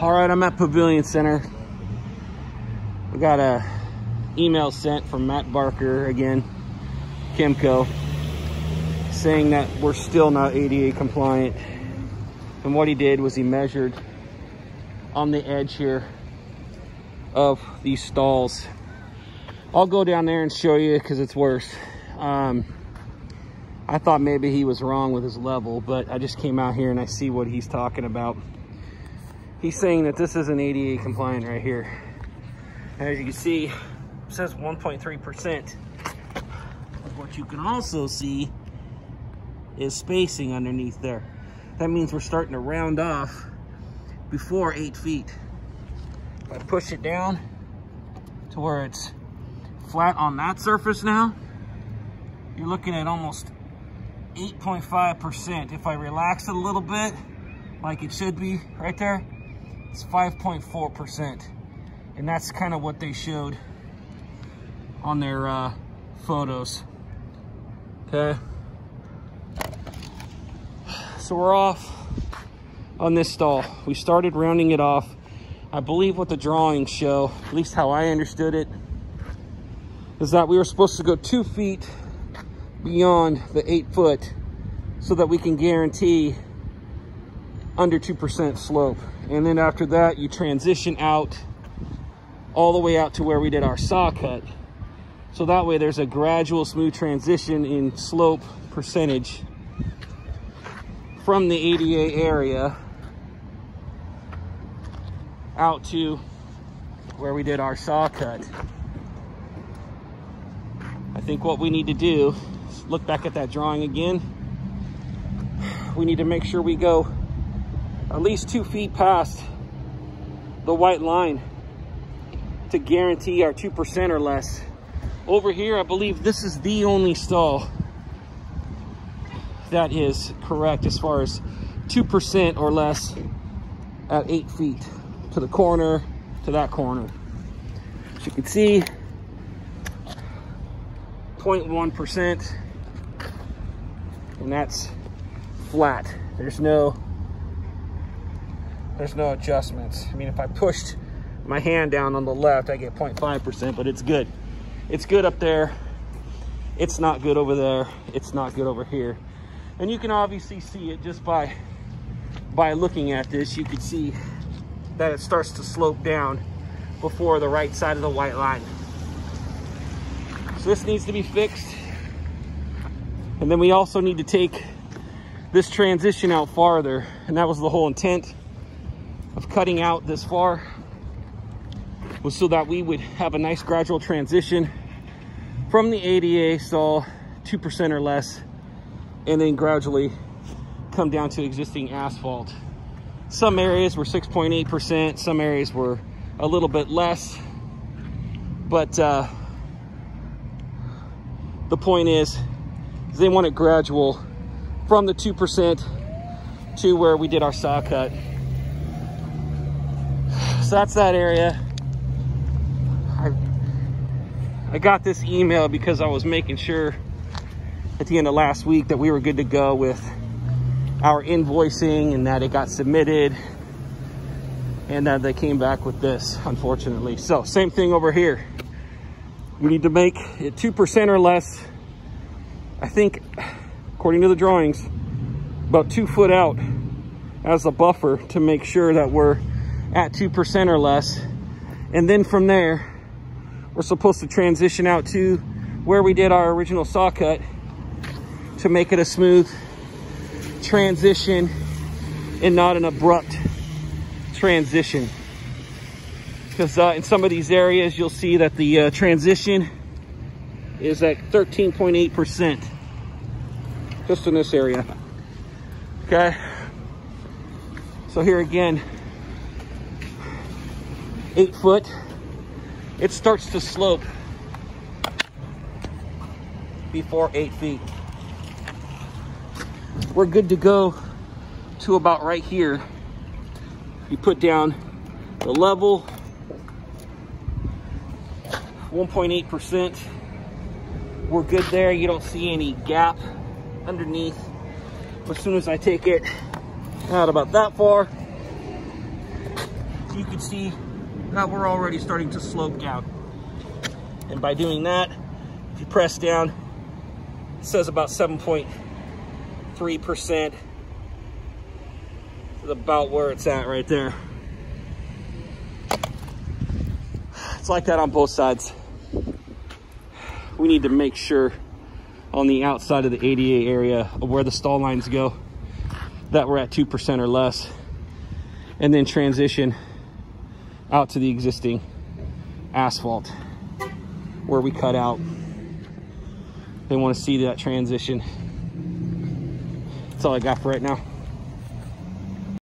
All right, I'm at Pavilion Center. We got a email sent from Matt Barker again, Kimco, saying that we're still not ADA compliant. And what he did was he measured on the edge here of these stalls. I'll go down there and show you because it's worse. I thought maybe he was wrong with his level, but I just came out here and I see what he's talking about. He's saying that this isn't ADA compliant right here. As you can see, it says 1.3%. What you can also see is spacing underneath there. That means we're starting to round off before 8 feet. If I push it down to where it's flat on that surface now, you're looking at almost 8.5%. If I relax it a little bit, like it should be right there, it's 5.4%. And that's kind of what they showed on their photos. Okay. So we're off on this stall. We started rounding it off. I believe what the drawings show, at least how I understood it, is that we were supposed to go 2 feet beyond the 8 foot so that we can guarantee under 2% slope. And then after that, you transition out all the way out to where we did our saw cut. So that way there's a gradual smooth transition in slope percentage from the ADA area out to where we did our saw cut. I think what we need to do is look back at that drawing again. We need to make sure we go at least 2 feet past the white line to guarantee our 2% or less. Over here, I believe this is the only stall that is correct as far as 2% or less at 8 feet to the corner, to that corner. As you can see, 0.1%, and that's flat. There's no adjustments. I mean, if I pushed my hand down on the left, I get 0.5%, but it's good. It's good up there. It's not good over there. It's not good over here. And you can obviously see it just by looking at this. You can see that it starts to slope down before the right side of the white line. So this needs to be fixed. And then we also need to take this transition out farther. And that was the whole intent of cutting out this far, was so that we would have a nice gradual transition from the ADA stall, 2% or less, and then gradually come down to existing asphalt. Some areas were 6.8%, some areas were a little bit less, but the point is they want it gradual from the 2% to where we did our saw cut. So that's that area. I got this email because I was making sure at the end of last week that we were good to go with our invoicing and that it got submitted, and that they came back with this, unfortunately. So same thing over here. We need to make it 2% or less. I think, according to the drawings, about 2 foot out as a buffer to make sure that we're at 2% or less. And then from there, we're supposed to transition out to where we did our original saw cut to make it a smooth transition and not an abrupt transition. Because in some of these areas, you'll see that the transition is at 13.8%. Just in this area. Okay. So here again, 8 foot. It starts to slope before 8 feet. We're good to go to about right here. You put down the level, 1.8%. We're good there. You don't see any gap underneath. As soon as I take it out about that far, you can see that we're already starting to slope down. And by doing that, if you press down, it says about 7.3%. Is about where it's at right there. It's like that on both sides. We need to make sure on the outside of the ADA area of where the stall lines go that we're at 2% or less, and then transition out to the existing asphalt where we cut out. They want to see that transition. That's all I got for right now.